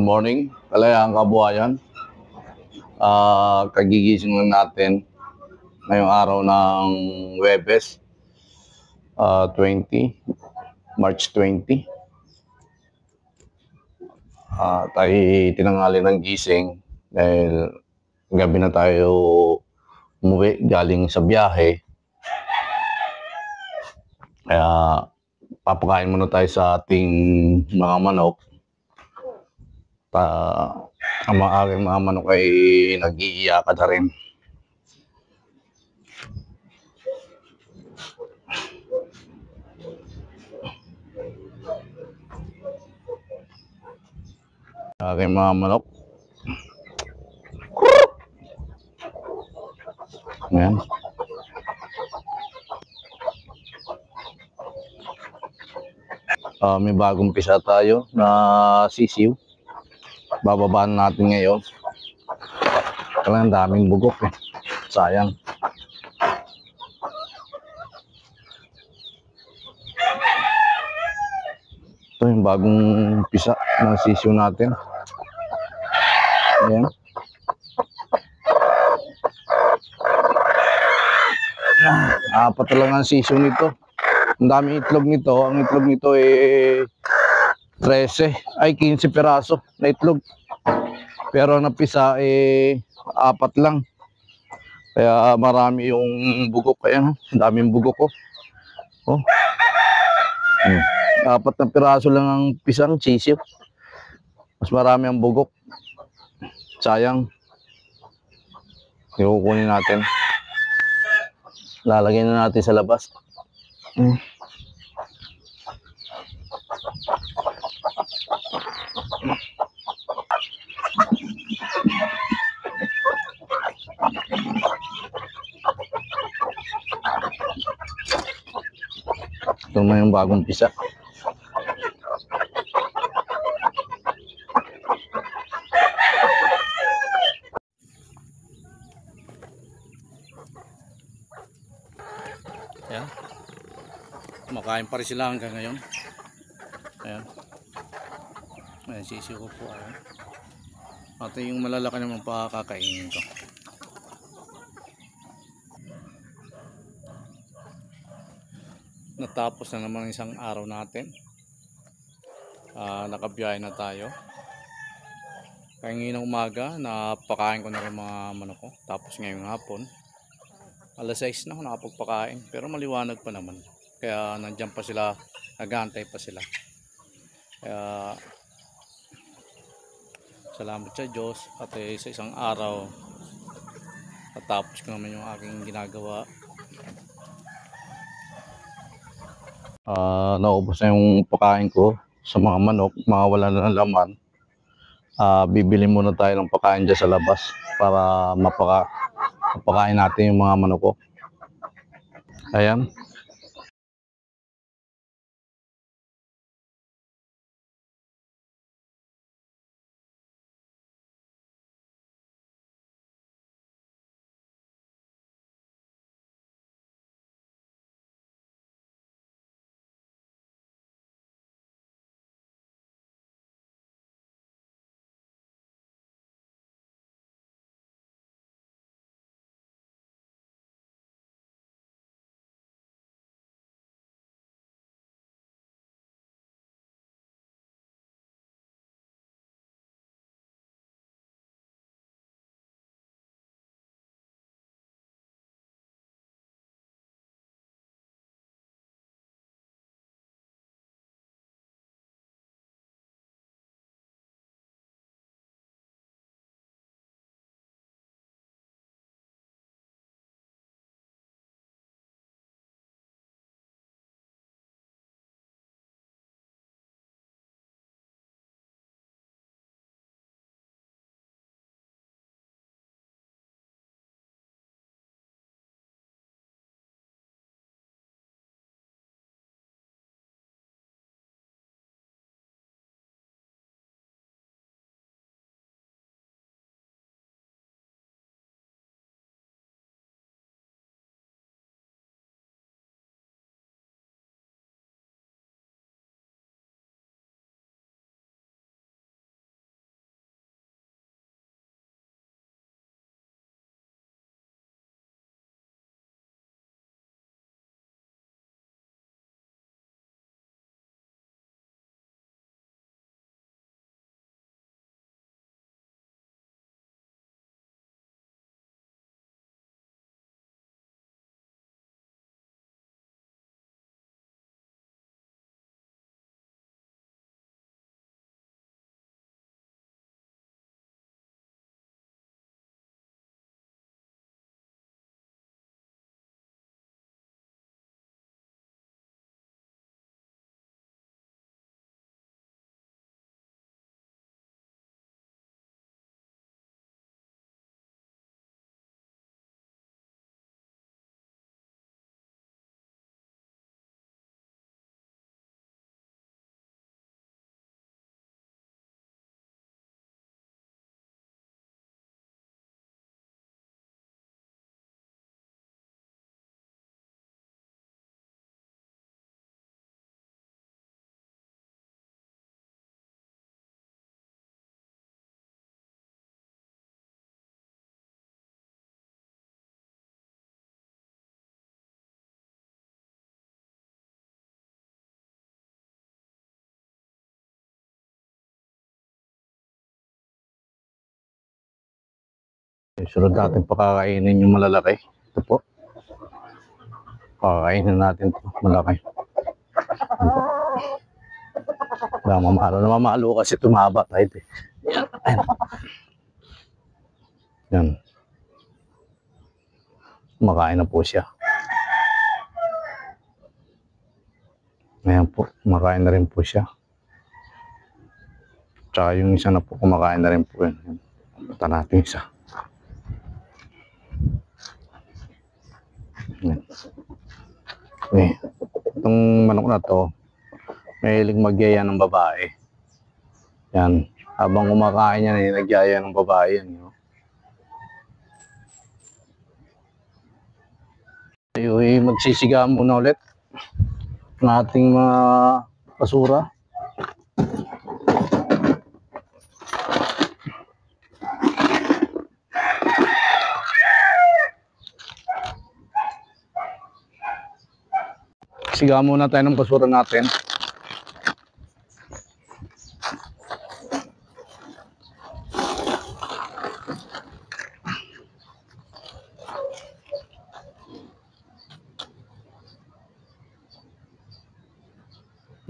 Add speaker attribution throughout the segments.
Speaker 1: morning, kalayaan kabuhayan. Kagigising lang natin ngayong araw ng Huwebes, 20, March 20. Tayo tinanghali ng gising dahil gabi na tayo umuwi galing sa biyahe. Kaya papakain muna tayo sa ating mga manok. Ang aking mga manok ay nag-iiyakan na rin. Aking mga manok. Ayan. May bagong pisa tayo na sisiw. Bababaan natin ngayon. Kailangan daming bugok eh. Sayang. Ito yung bagong pisa na sisiw natin. Ayan. Apat lang ang sisiw nito. Ang daming itlog nito. Ang itlog nito eh 15 piraso na itlog. Pero ang napisa eh 4 lang. Kaya marami yung bugok. Ayan, ang daming bugok ko. Oh. 4 na piraso lang ang pisang sisiw. Mas marami ang bugok. Sayang. Kukunin natin. Lalagyan na natin sa labas. Ito na yung bagong pisa. Ayan. Kumakain pa rin sila hanggang ngayon. Ayan. Ayan, sisiw ko po. Ayan. At yung malalaki naman pa kakainin ko. Natapos na naman isang araw natin. Nakabiyahe na tayo. Kaya ngayon umaga, napakain ko na rin mga manok ko. Tapos ngayong hapon, alas 6 na ako nakapagpakain. Pero maliwanag pa naman. Kaya nandiyan pa sila, nag-aantay pa sila. Kaya salamat sa Diyos at sa isang araw natapos ko naman yung aking ginagawa. Naubos na yung pakain ko sa mga manok, mga wala na ng laman. Bibili muna tayo ng pakain dyan sa labas para mapakain natin yung mga manok ko. Ayan. Sunod natin pakakainin yung malalaki. Ito po. Pakakainin natin ito. Malaki. Namamalo kasi tumaba tayo. Yan. Yan. Kumakain na po siya. Ayan po. Kumakain na rin po siya. Tsaka yung isa na po kumakain na rin po yun. Punta natin isa. Yan. Okay. Itong manok na to, mahilig magyaya ng babae. Yan. Habang kumakain yan, nagyaya ng babae yan. Magsisiga muna ulit ng ating mga basura. Siga muna tayo ng basura natin.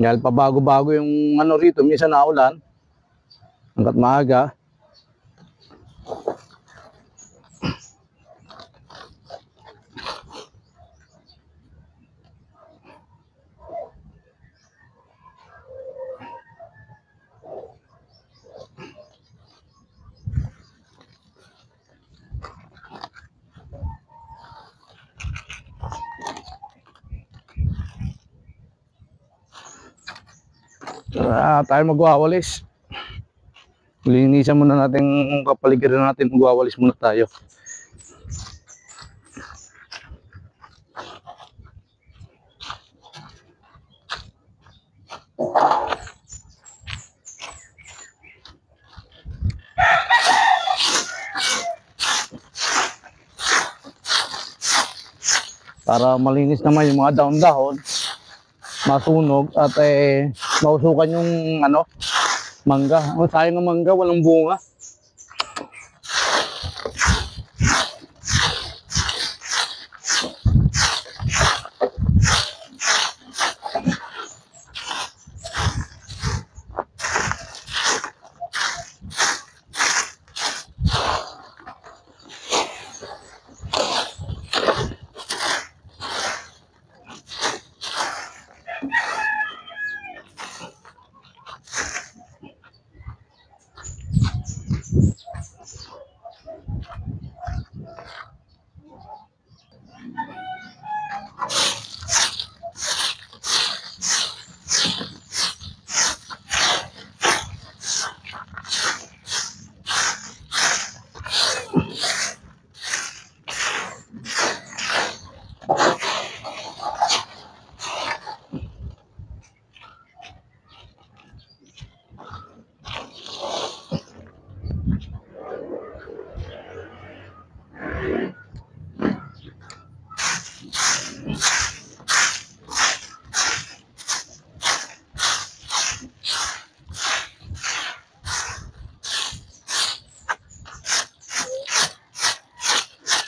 Speaker 1: Dahil pabago-bago yung ano rito, minsan naulan hanggat maaga. Tayo magwawalis. Linisan muna natin kapaligiran natin, magwawalis muna tayo. Para malinis naman yung mga dahon-dahon, masunog at mausukan yung ano, mangga. Oh, sayang ang mangga, walang bunga.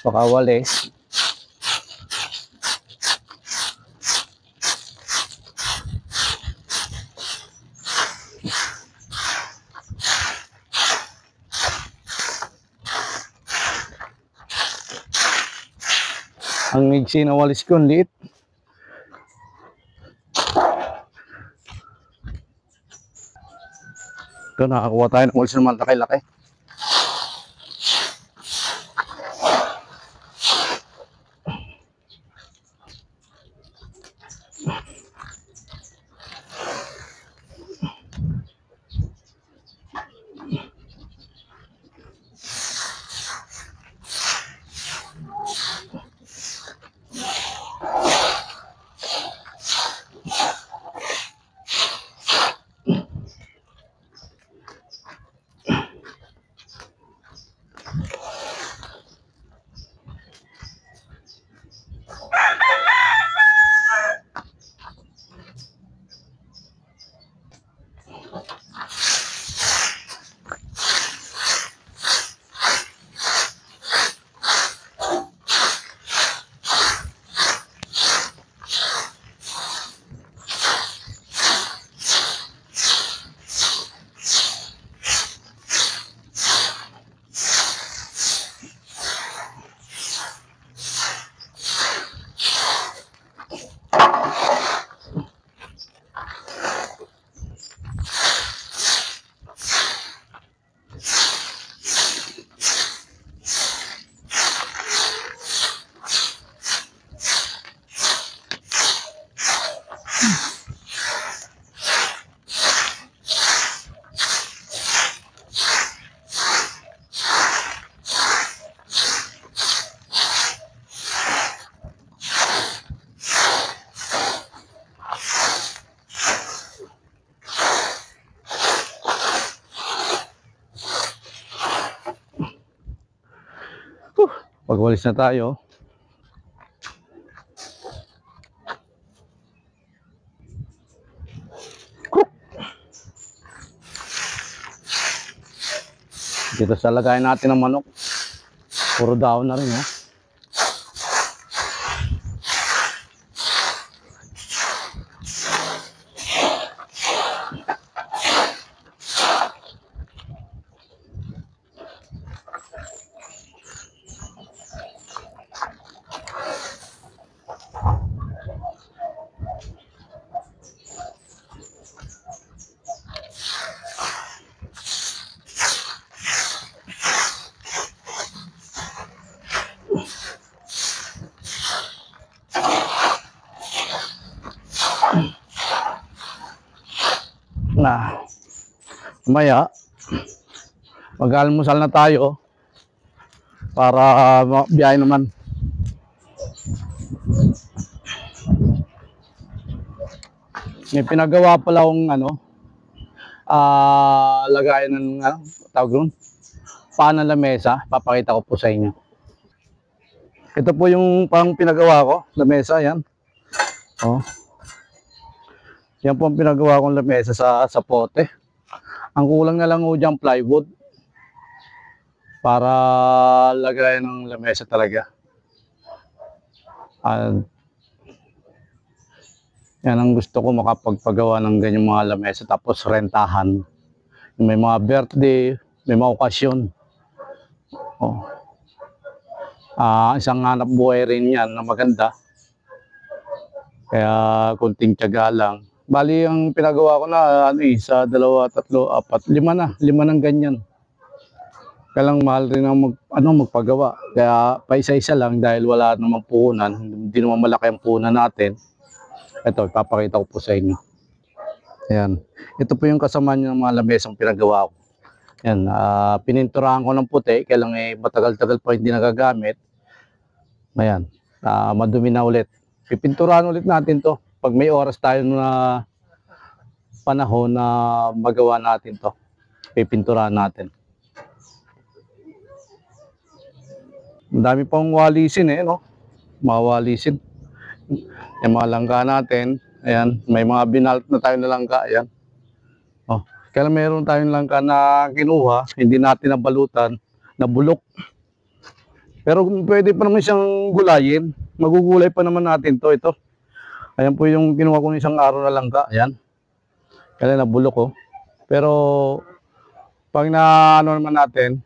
Speaker 1: Pakawalis. Ang ngigsi na walis ko, liit. Ito, nakakuha tayo ng walis naman laki-laki. Pagwalis na tayo. Dito sa lagayan natin ng manok. Puro daon na rin, oh. Na maya mag-almusal na tayo para biyahe naman. May pinagawa pala akong lagayan ng tawag doon, paan ng lamesa. Papakita ko po sa inyo. Ito po yung pang pinagawa ko, lamesa, yan. Oh. Yan po ang pinagawa kong lamesa sa pote. Ang kulang na lang ho dyan plywood para lagayan ng lamesa talaga. Yan ang gusto ko, makapagpagawa ng ganyang mga lamesa tapos rentahan. May mga birthday, may mga okasyon. Oh. Isang hanap buhay rin yan na maganda. Kaya kunting tiyaga lang. Bali, ang pinagawa ko na sa 2, 3, 4, 5 ng ganyan. Kaya lang mahal rin ang magpagawa. Kaya paisa-isa lang dahil wala namang puhunan. Hindi naman malaki ang puhunan natin. Ito, ipapakita ko po sa inyo. Ayan. Ito po yung kasama ng mga lamesang pinagawa ko. Ayan, pininturahan ko ng puti. Kaya lang matagal-tagal pa hindi nagagamit. Ayan, madumi na ulit. Pipinturahan ulit natin to pag may oras tayo na panahon na magawa natin to. Pipinturahan natin. Ang dami pang walisin no? Mawalisin. Yung mga langka natin. Ayan, may mga binalt na tayo na langka. Ayan. Oh, kaya meron tayong langka na kinuha, hindi natin nabalutan, nabulok. Pero pwede pa naman siyang gulayin. Magugulay pa naman natin to. Ito. Ayan po yung kinuha ko ng isang araw na langka. Ayan. Kaya nabulok ko. Pero pag naman natin,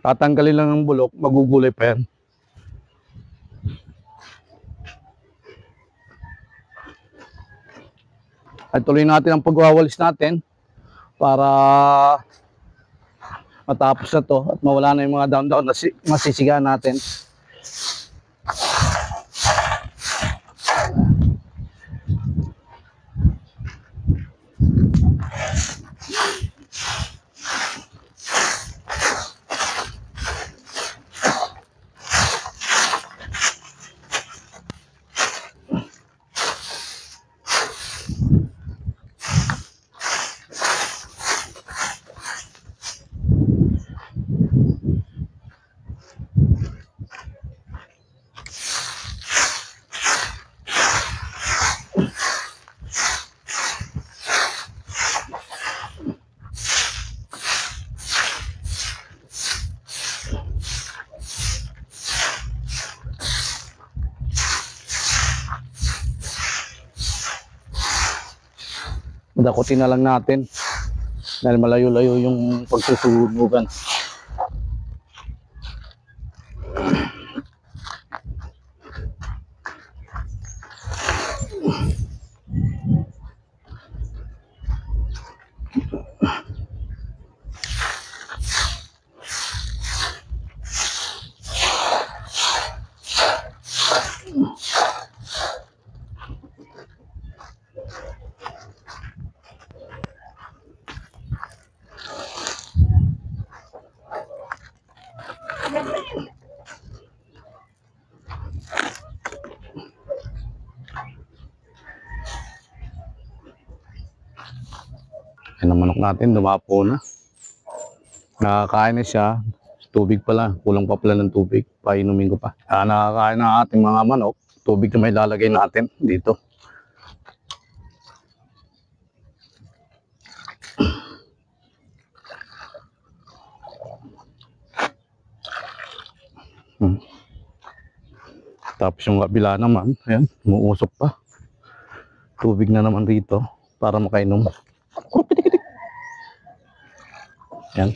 Speaker 1: tatanggalin lang ng bulok, magugulay pa yan. At tuloy natin ang pagwawalis natin para matapos na to at mawala na yung mga down-down na masisigaan natin. Dakutin na lang natin dahil malayo-layo yung pagsusunugan. Yan ang manok natin, dumapo na. Nakakain na siya. Tubig pala, kulang pa pala ng tubig. Painumin ko pa. Nakakain na ating mga manok. Tubig na may lalagay natin dito. Tapos yung kabila naman, ayan, umuusok pa. Tubig na naman rito para makainom. Ayan.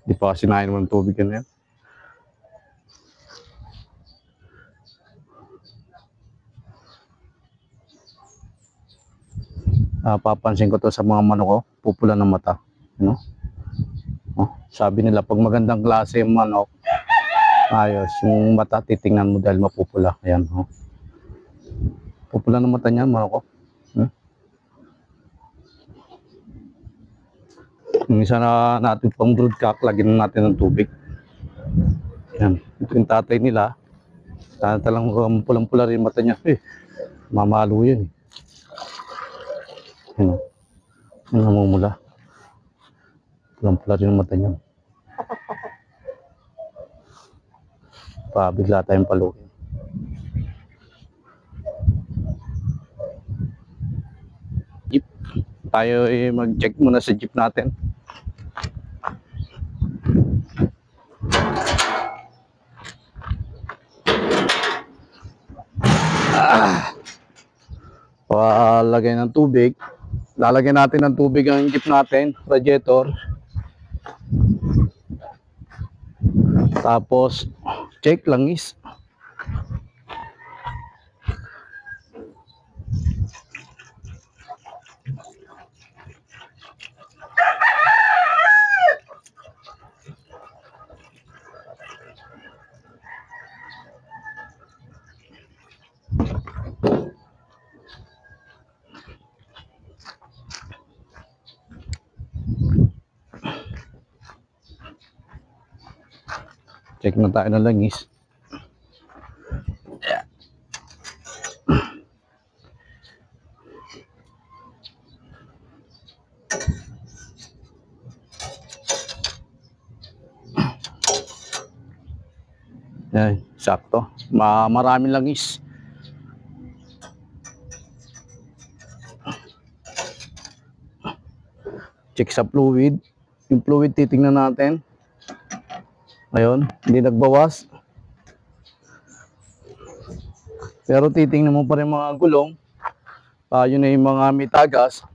Speaker 1: Di pa kasi nainom ng tubig yan. Papansin ko to sa mga manok ko, pupula ng mata. Ano? Oh, sabi nila pag magandang klase yung manok, ayos, yung mata titingnan mo dahil mapupula. Ayan, oh. Pupula ng mata niya, manok ko. Yung isa na natin pang broodcock, lagyan natin ng tubig. Ayan, ito yung tatay nila. Talang pulang-pula rin mata niya. Mamalo yun. Ayan, yung namumula. Pulang-pula rin ang mata niya. Bigla tayong paluin. Jeep. Tayo mag-check muna sa jeep natin. Lagay ng tubig. Lalagyan natin ng tubig ang jeep natin, radiator. Tapos check langis. Check na tayo ng langis. Yan, sakto. Maraming langis. Check sa fluid. Yung fluid titingnan natin. Ayun, hindi nagbawas. Pero titingnan mo pa rin mga gulong. Yun na yung mga mitagas.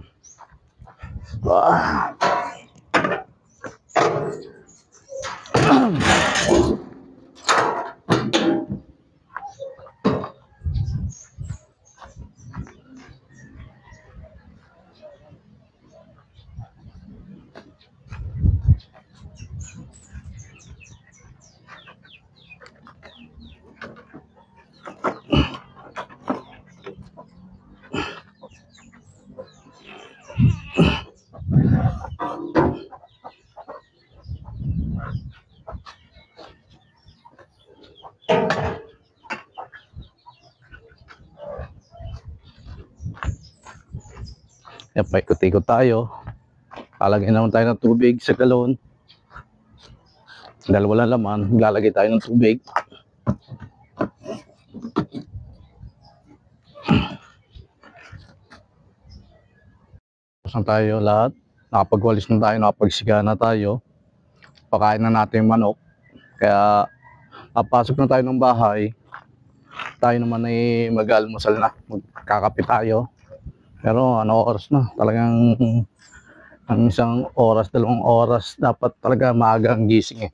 Speaker 1: Yan, paikot-ikot tayo. Lalagay naman tayo ng tubig sa galon. Dahil wala laman, lalagay tayo ng tubig. Tapos na tayo lahat. Nakapagwalis na tayo, nakapagsiga na tayo. Pakain na natin yung manok. Kaya, papasok na tayo ng bahay. Tayo naman ay mag-almusal na. Magkakape tayo. Pero ano oras na? Talagang ang isang oras, 2 oras dapat talaga maaga ang gising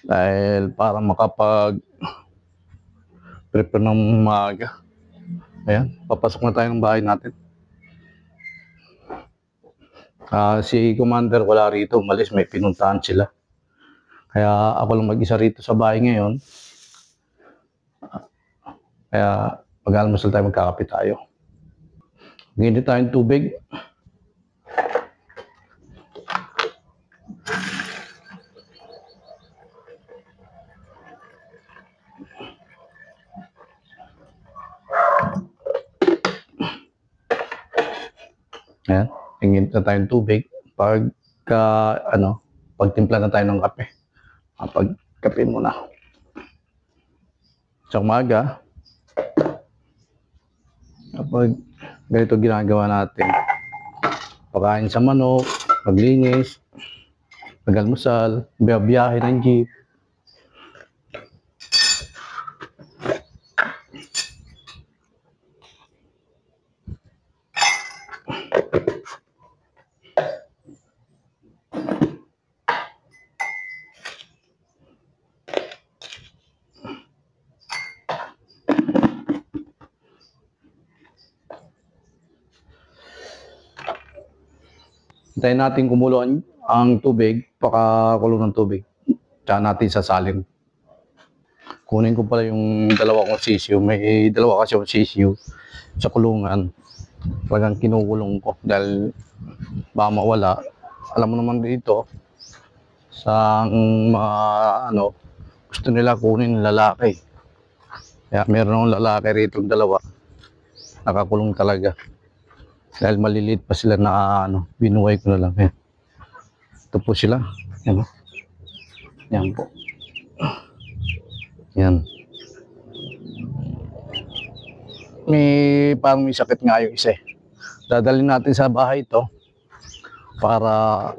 Speaker 1: Dahil para makapag-prepare ng maaga. Ayan, papasok na tayo ng bahay natin. Si Commander wala rito, umalis, may pinuntahan sila. Kaya ako lang mag-isa rito sa bahay ngayon. Kaya mag-almusal tayo, magkakape tayo. Ginit tayong tubig. Ayan, tingin na tayong tubig. Pagtimpla na tayo ng kape. Pagkape muna. Sa umaga, kapag ganito ginagawa natin, pagkain sa manok, paglinis, pag-almusal, biyahe ng jeep. Hintayin natin kumulo ang tubig, pakakulo ng tubig. Tsaka natin sasalin. Kunin ko pala yung dalawa kong sisiyo. May dalawa kasi yung sisiyo sa kulungan. Talagang kinukulong ko dahil baka mawala. Alam mo naman dito, sa mga gusto nila kunin lalaki. Kaya meron ng lalaki rito dalawa. Nakakulong talaga. Dahil maliliit pa sila na binuhay ko na lang. Yan. Ito po sila. Yan. Yan po. Yan. Parang may sakit nga yung isa. Dadalhin natin sa bahay ito para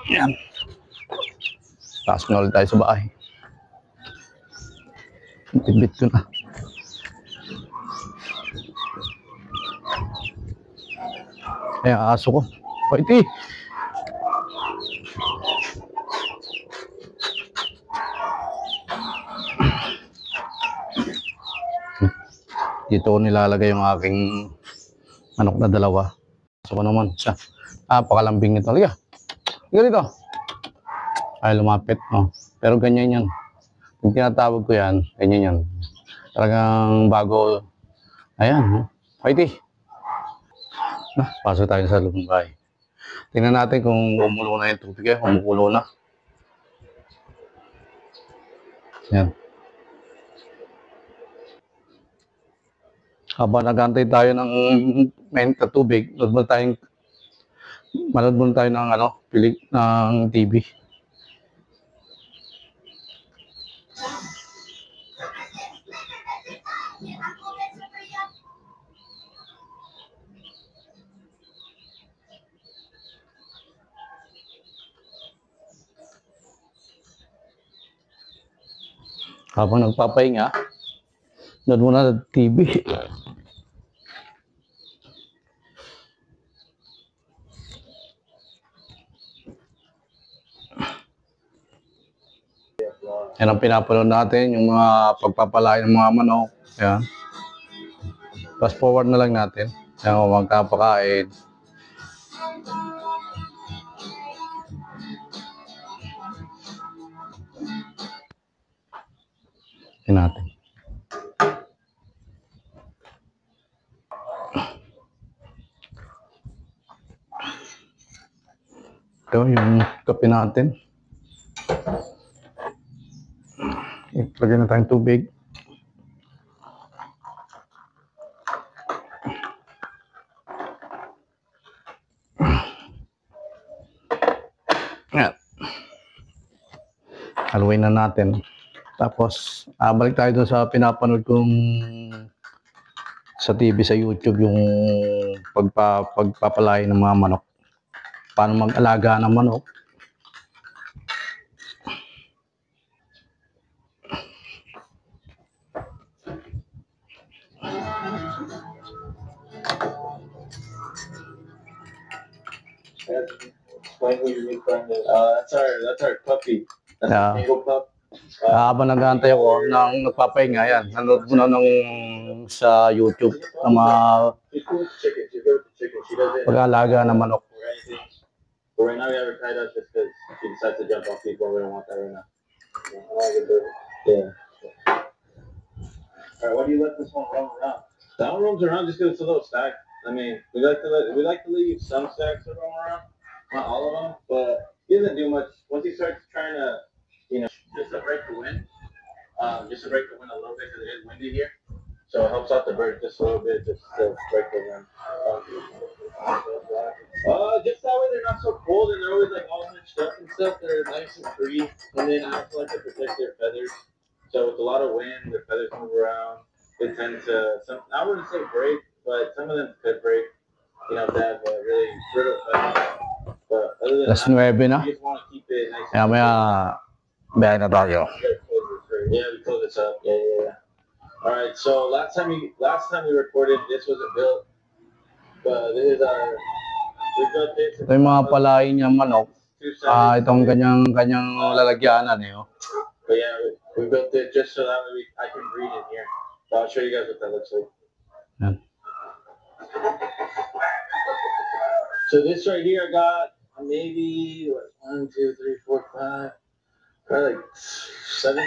Speaker 1: yan. Taas na ulit tayo sa bahay. Tibit ko na. Ayan, aso ko. Paiti! Dito ko nilalagay yung aking manok na dalawa. Aso ko naman siya. Pakalambing nito. Liga! Liga dito! Ay, lumapit. Oh. Pero ganyan yan. Kung tinatawag ko yan, ganyan yan. Talagang bago. Ayan. Paiti! Pasok tayo sa loob ng bahay. Tingnan natin kung umulo na yung tubig. Umukulo na. Yan. Habang nagantay tayo ng mainit na tubig, manood muna tayo ng pilik ng TV. Habang nagpapahinga, nood muna sa TV. Yan ang pinapanood natin, yung mga pagpapalain ng mga manok. Yan. Fast forward na lang natin. Yan, magkapakain. Yan natin. Ito yung kape natin. Lagyan na tayong tubig. Yan. Haluin na natin. Tapos, balik tayo dun sa pinapanood kong sa TV, sa YouTube, yung pagpapalain ng mga manok. Paano mag-alaga ng manok.
Speaker 2: That's our puppy. That's
Speaker 1: Yeah.
Speaker 2: a single pup.
Speaker 1: Habang nag-aantay ako ng nagpapahinga, yan. Nanood ko na sa YouTube ng mga
Speaker 2: She's cool with the chicken. She's good with the chicken. She doesn't
Speaker 1: pag-aalaga ng manok.
Speaker 2: or anything. But right now we have her tied up just because she decides to jump on people. We don't want that right now. Yeah. All right. Why do you let this one roam around? That one roams around just because it's a little stack. I mean, we like to leave some stacks to roam around, not all of them, but windy here, so it helps out the bird just a little bit, just to break them. Just that way they're not so cold and they're always like all hunched up and stuff. They're nice and free, and then I also like to protect their feathers. So with a lot of wind, their feathers move around. They tend to, I wouldn't say break, but some of them could break. You know, if they have a really brittle feathers. But other than
Speaker 1: Alas
Speaker 2: that,
Speaker 1: 9 na.
Speaker 2: you just want to keep it nice
Speaker 1: Kaya
Speaker 2: and
Speaker 1: maya, biyahe na tayo.
Speaker 2: yeah, we close this up. Yeah. All right. So last time we recorded, this wasn't built, but this is our. We built this.
Speaker 1: Ito yung mga palain niya manok. Itong kanyang lalagyanan eh. Oh.
Speaker 2: But yeah, we built it just so that way I can breed in here. So I'll show you guys what that looks like.
Speaker 1: Yan.
Speaker 2: So this right here, I got maybe 1, 2, 3, 4, 5, probably like 17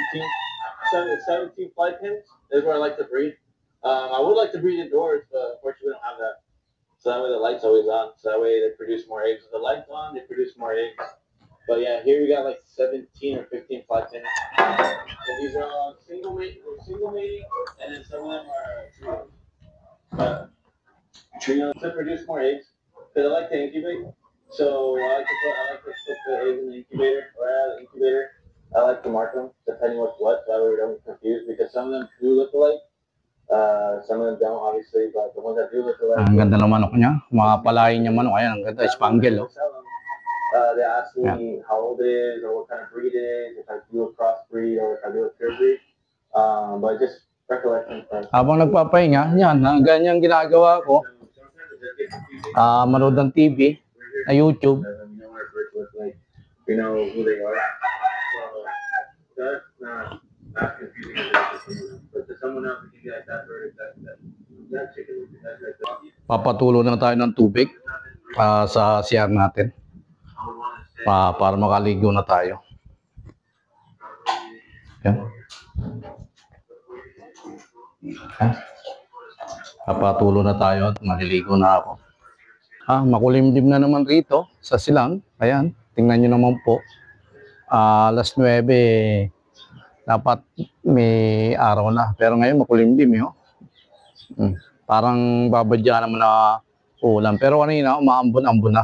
Speaker 2: flight pins. This is where I like to breed. I would like to breed indoors, but unfortunately we don't have that. So that way the light's always on. So that way they produce more eggs. If the light's on, they produce more eggs. But yeah, here we got like 17 or 15 flight pins. And these are all single mating, and then some of them are trios to produce more eggs. Because I like to incubate. So I like to put the eggs in the incubator, or out of the incubator. I like to mark them depending what's what, so that way we don't get confused. Because some of them do look alike, some of them don't, obviously. But the ones that do look alike.
Speaker 1: Ang ganda ng manok niya. Mga palain niya manok. Ayan, ang ganda. Spangle. Oh.
Speaker 2: They ask me how old it is, or what kind of breed it is, if I do a crossbreed, or if I do a pure breed. But just recollection.
Speaker 1: Habang nagpapahinga, yan, ganyan ginagawa ko. Manood ng TV, na YouTube.
Speaker 2: You know who they are. So that's not confusing. But to someone else, if you guys that bird, that chicken,
Speaker 1: Papatulo na tayo ng tubig sa CR natin. Para makaligo na tayo. Yan. Papatulo na tayo at maliligo na ako. Makulimlim na naman rito sa silang. Ayan, tingnan nyo naman po. Alas 9, dapat may araw na. Pero ngayon makulimlim eh. Parang babadya naman na ulan. Pero kanina, umaambon-ambon na.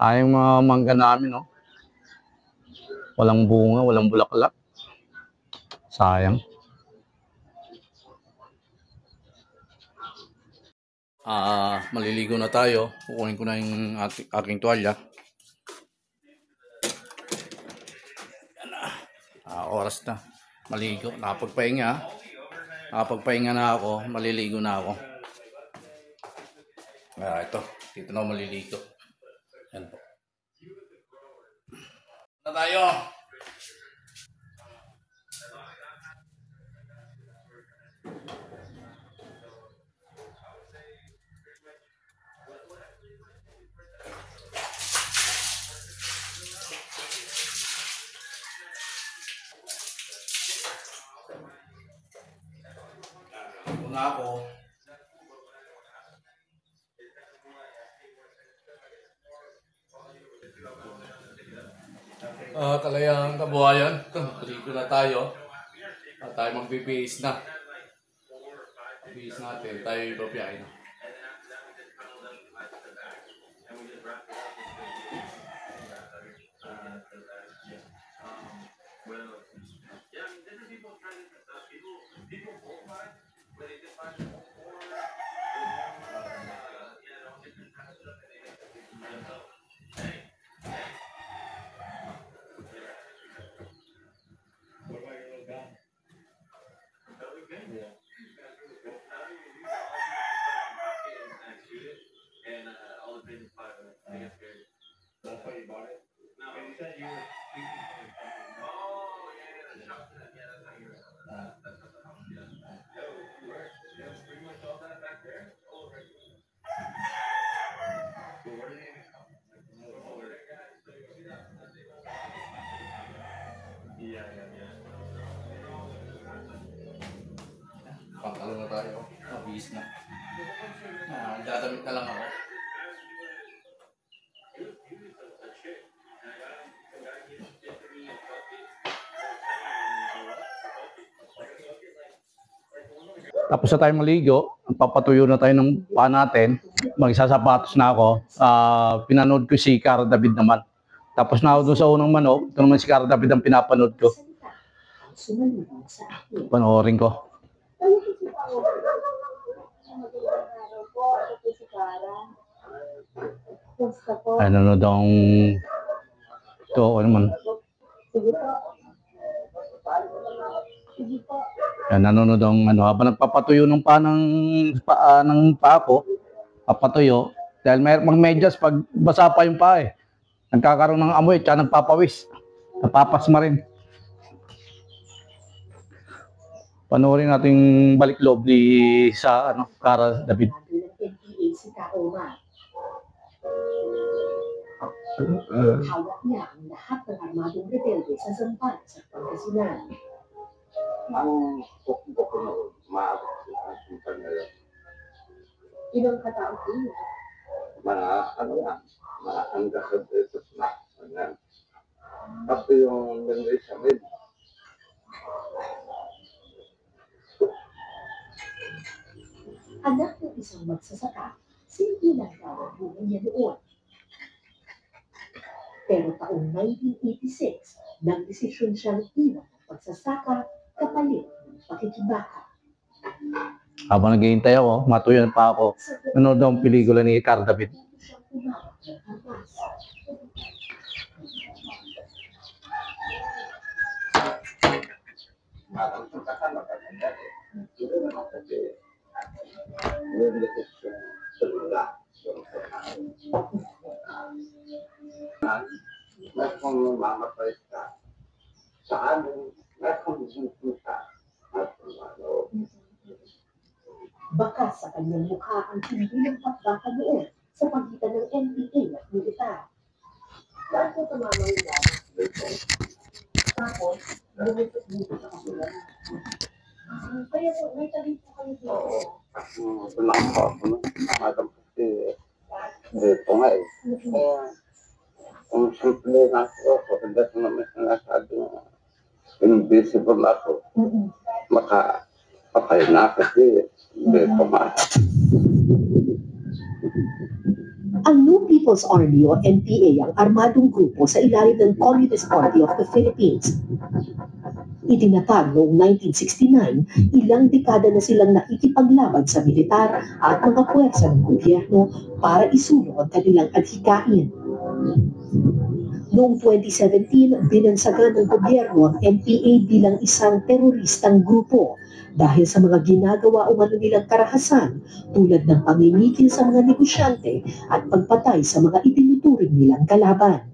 Speaker 1: Ayong mga mangga namin, no? Walang bunga, walang bulaklak. Sayang. Maliligo na tayo. Kukunin ko na yung aking tuwalya. Oras na. Maligo. Nakapagpahinga na ako. Maliligo na ako. Ito. Dito na ako maliligo. Yan po. Na tayo. Una ako. Kalayang kabuhayan. Maligo na tayo. Tayo magbibihis na. Bihis natin. Tayo ibabiyahin na. Pangkalo na tayo. Mabihis na. Dadamit na lang ako. Tapos na tayo maligo, papatuyo na tayo ng paa natin, magsasapatos na ako. Pinanood ko si Cara David naman. Tapos na ako doon sa unang manok, ito naman si Cara David ang pinapanood ko. Panoorin ko. Ay, nanonood akong ito, ano naman. Yan, nanonood ang ano, habang nagpapatuyo ng paa ko, papatuyo. Dahil may medyas pag basa pa yung paa eh. Nagkakaroon ng amoy, tsaka nagpapawis. Napapasma rin. Panoorin natin balik loob sa Cara David.
Speaker 3: Hawak niya ang lahat ng armadong rebelde sa Zambales at Pangasinan.
Speaker 4: Ang bukbok na maabot ang simpan nila.
Speaker 3: Ilang katao po yun?
Speaker 4: Mga ano yan, mga hanggang beses na. Ganyan. Tapos yung ganda sa mid.
Speaker 3: Anak ng isang magsasaka, simple lang daw ang buhay niya noon. Pero taong 1986, nagdesisyon siyang iwan ang pagsasaka kapalit ng pakikibaka.
Speaker 1: Habang naghihintay ako, matuyo pa ako. Nanonood akong pelikula ni Cara David.
Speaker 3: Siyang umawak ng armas.
Speaker 4: Parang sasaka na kanina eh. Hindi naman kasi yung desisyon sa lula. Kung mamatay ka, saan kung ka at ano.
Speaker 3: Bakas sa kanyang mukha ang hindi ng pagbaka noon sa pagitan ng NPA at militar. Dahil ko tumamang lang. Tapos, lumipit dito sa kapilan. Kaya po, may tabi po kayo dito.
Speaker 4: Oo. Pinaka ako na. Madam kasi dito nga eh. Kung simple na ako, hindi ko naman sinasabi na invisible ako. Patay na kasi dito nga.
Speaker 3: Ang New People's Army o NPA ang armadong grupo sa ilalim ng Communist Party of the Philippines. Itinatag noong 1969, ilang dekada na silang nakikipaglaban sa militar at mga puwersa ng gobyerno para isulong ang kanilang adhikain. Noong 2017, binansagan ng gobyerno ang NPA bilang isang teroristang grupo dahil sa mga ginagawa umano nilang karahasan tulad ng pamimigil sa mga negosyante at pagpatay sa mga itinuturing nilang kalaban.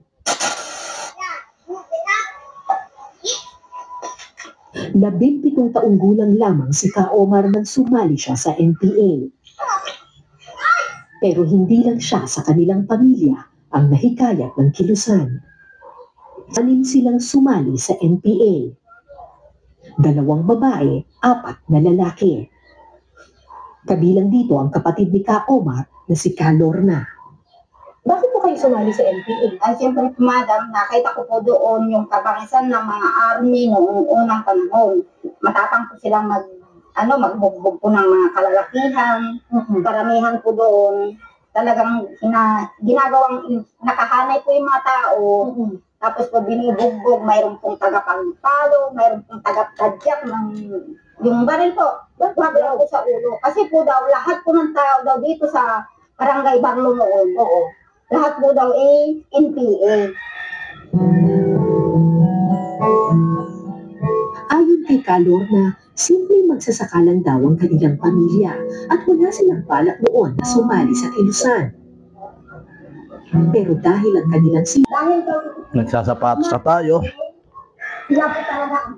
Speaker 3: Labing-pitong taong gulang lamang si Ka Omar nang sumali siya sa NPA. Pero hindi lang siya sa kanilang pamilya ang nahikayat ng kilusan. 6 silang sumali sa NPA. 2 babae, 4 na lalaki. Kabilang dito ang kapatid ni Ka Omar na si Ka Lorna. Bakit po kayo sumali sa NPA?
Speaker 5: Ay, siyempre, madam, nakita ko po doon yung kabangisan ng mga army noong unang panahon. Matapang po silang magbugbog po ng mga kalalakihan. Karamihan po doon. Talagang ginagawang, nakahanay po yung mga tao. Tapos po binubugbog, mayroon pong tagapagpalo, mayroon pong tagaptadyak ng yung baril po. Waglaw po sa ulo. Kasi po daw, lahat po ng tao daw dito sa Barangay Barlo noon. Oo. Lahat po daw NPA.
Speaker 3: Ayon kay Ka Lorna, simpleng magsasaka lang daw ang kanilang pamilya at wala silang balak noon na sumali sa kilusan. Pero dahil ang kanilang
Speaker 5: Dahil daw
Speaker 1: Nagsasapatos na tayo.
Speaker 5: sila po talaga ang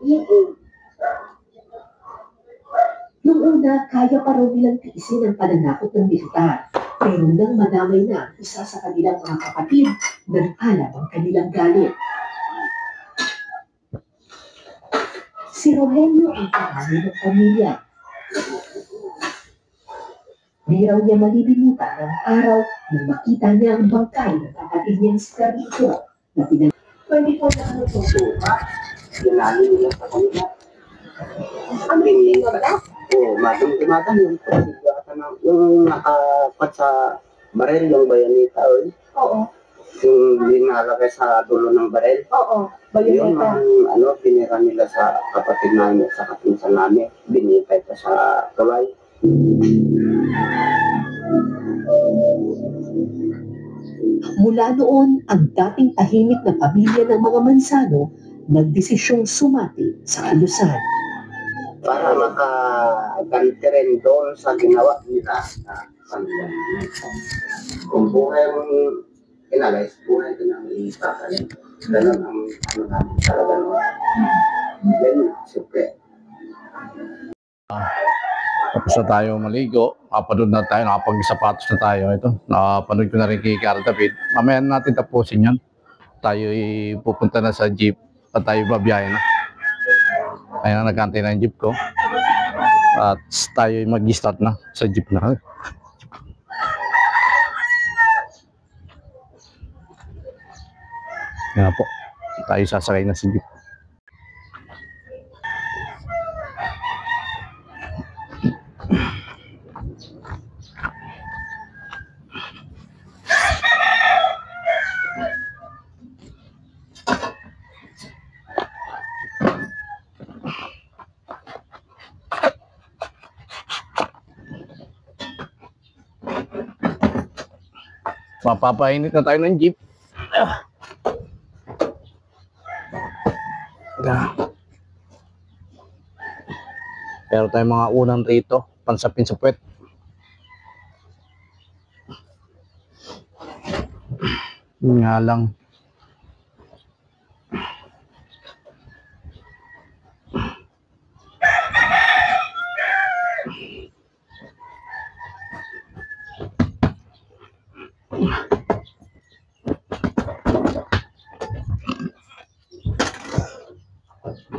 Speaker 5: NPA.
Speaker 3: Noong una, kaya pa raw nilang tiisin ang pananakot ng militar. Pero nang madamay na ang isa sa kanilang mga kapatid, naghalap ang kanilang galit. Si Rogelio ang pangalan ng pamilya. Di raw niya malilimutan ang araw nang makita niya ang bangkay ng kapatid niyang si Carlito na 24 na ano po.
Speaker 4: Ginali nila sa kanila. binita. Oo, madam yung pasigatan yung nakapat sa baril, yung bayanita.
Speaker 5: Oo.
Speaker 4: Yung linalagay sa dulo ng baril.
Speaker 5: Oo.
Speaker 4: Yun
Speaker 5: Bayoneta.
Speaker 4: ang pinira nila sa kapatid namin at sa kapinsan namin. Binita ito sa tulay.
Speaker 3: Mula noon, ang dating tahimik na pamilya ng mga Mansano nagdesisyong sumati sa kilusan.
Speaker 4: Para makaganti rin doon sa ginawa nila sa kanila. Kung buhay mong inalis, buhay din ang ipakalin. Ganun ang ano namin talaga noon. Then, siyempre,
Speaker 1: Tapos na tayo maligo, napanood na tayo, nakapag-sapatos na tayo. Ito, napanood ko na rin kay Carl David. Mamaya na natin tapusin yan. Tayo pupunta na sa jeep at tayo babiyahe na. Ayun na, nagkantay na yung jeep ko. At tayo mag-start na sa jeep na. Yan po, tayo sasakay na sa jeep. Mapapainit na tayo ng jeep. Pero tayo mga unang rito, pansapin sa puwet. Yun nga lang.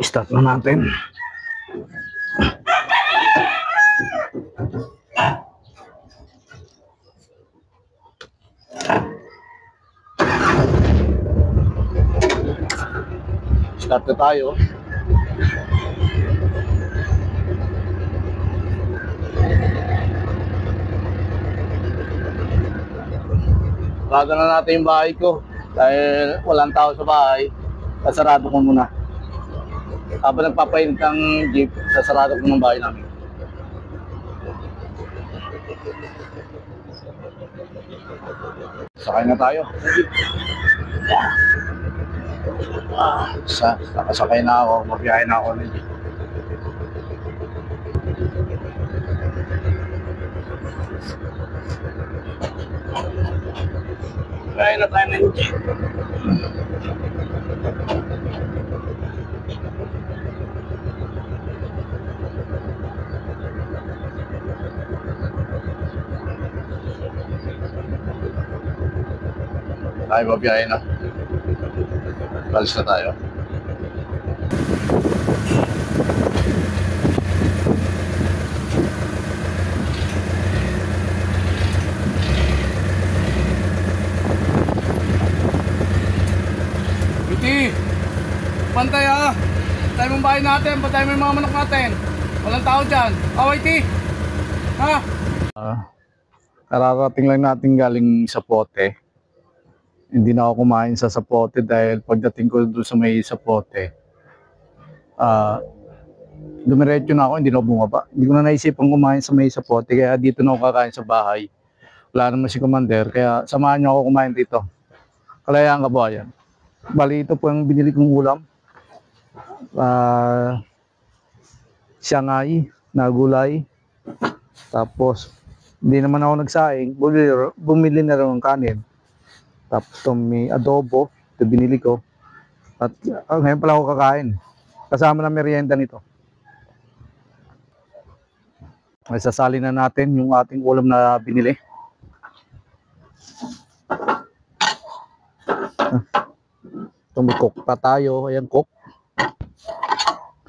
Speaker 1: Start na natin. Start na tayo. Sarado na natin yung bahay ko dahil walang tao sa bahay. Kasarado ko muna. Habang nagpapainit ang jeep, sasarado ko ng bahay namin. Sakay na tayo. Nakasakay na ako, mabiyahe na ako ng jeep. Biyahe na tayo ng jeep. Tayo babiyahe na. Balis na tayo. Biti! Pantay ah! Pantay mong bahay natin, pantay mo yung mga manok natin. Walang tao dyan. Away ti! Ha? Kararating lang natin galing sa Pote. Hindi na ako kumain sa Sapote dahil pagdating ko doon sa may Sapote, dumiretso na ako, hindi na ako bumaba. Hindi ko na naisipan kumain sa may Sapote, kaya dito na ako kakain sa bahay. Wala naman si Commander, kaya samahan niyo ako kumain dito. Kalayaan Kabuhayan. Bali, ito po yung binili kong ulam. Shanghai na gulay. Tapos, hindi naman ako nagsaing. Bumili na rin ng kanin. Tapos ito may adobo, ito binili ko. At ngayon pala ako kakain. Kasama na merienda nito. Ay, sasali na natin yung ating ulam na binili. Ito may cook pa tayo. Ayan, cook.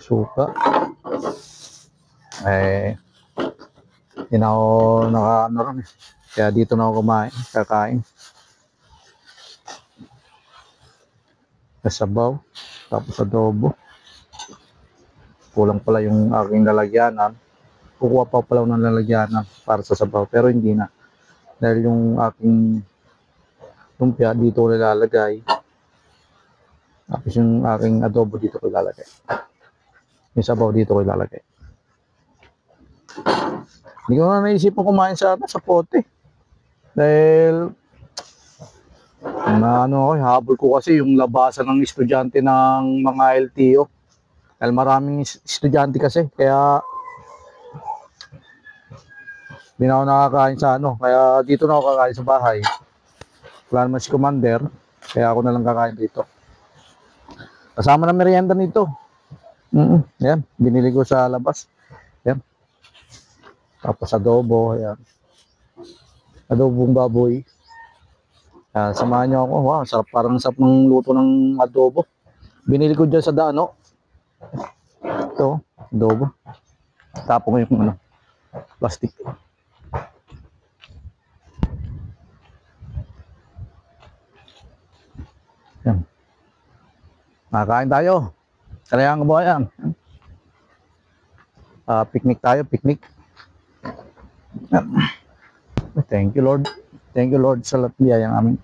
Speaker 1: Suka. Hindi na ako naka-ano rin. Kaya dito na ako kakain. Sabaw, tapos adobo. kulang pala yung aking lalagyanan. Kukuha pa pala ako ng lalagyanan para sa sabaw, pero hindi na. Dahil yung aking lumpia dito ko nilalagay. Tapos yung aking adobo dito ko ilalagay. Yung sabaw dito ko ilalagay. Hindi ko na naisipang kumain sa pote. Dahil na ano ako, habol ko kasi yung labasan ng estudyante ng mga LTO. Dahil maraming estudyante kasi, kaya hindi na ako nakakain sa ano. Kaya dito na ako kakain sa bahay. Wala naman si Commander, kaya ako na lang kakain dito. Kasama na merienda nito. Yan, binili ko sa labas. Yan. Tapos adobo, yan. Adobong baboy. Samahan niyo ako. Wow, sarap, parang sarap ng luto ng adobo. Binili ko dyan sa Dano. Ito, adobo. Tapo ko yung ano, plastic. Yan. Nakakain tayo. Kaya ang kabayan. Picnic tayo, picnic. Thank you, Lord. Thank you, Lord, sa lahat biyayang amin.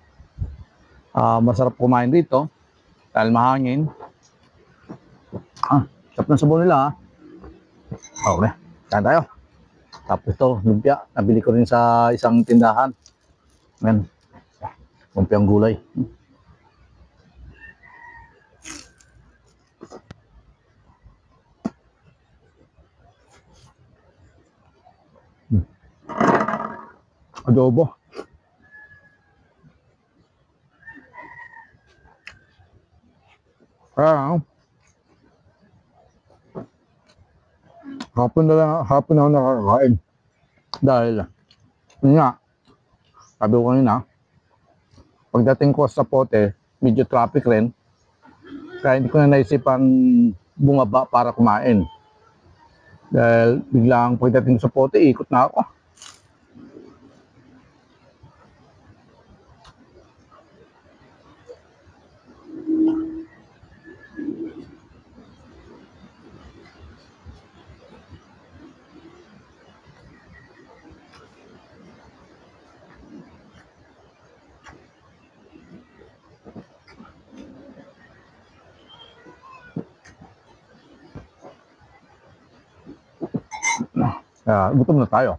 Speaker 1: Masarap kumain dito dahil mahangin. Sarap ng sabaw nila. Okay, kain tayo. Tapos ito, lumpia. Nabili ko rin sa isang tindahan. Ayan, lumpiang gulay. Adobo. Hapon na ako nakakain. Dahil, yun nga, sabi ko kanina, pagdating ko sa pote, medyo traffic rin. Kaya hindi ko na naisipan bumaba para kumain. Dahil biglang pagdating sa pote, ikot na ako. Gutom na tayo.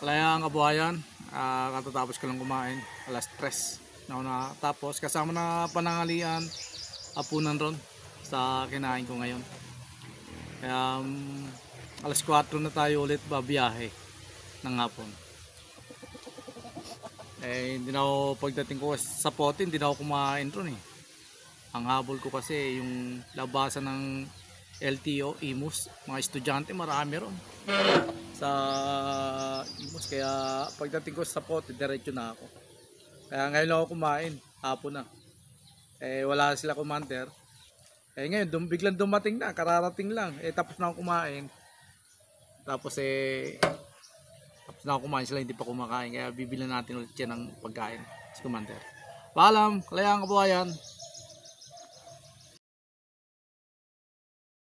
Speaker 1: Kalayang kabuhayan, katatapos ko lang kumain, alas 3 na tapos kasama na panangalian, apunan ron sa kinain ko ngayon. Kaya alas 4 na tayo ulit babiyahe ng hapon. Hindi na ako, pagdating ko sa Pote, hindi na ako kumain ron eh. Ang habol ko kasi yung labasan ng LTO, IMUS, mga estudyante marami ron sa IMUS, kaya pagdating ko sa Pote diretso na ako. Kaya ngayon lang ako kumain, hapon na. Wala sila commander. Ngayon biglang dumating na, kararating lang. Tapos na ako kumain. Tapos na ako kumain, sila hindi pa kumakain, kaya bibilan natin ulit yan ng pagkain si commander. Paalam, kalayang kabuhayan.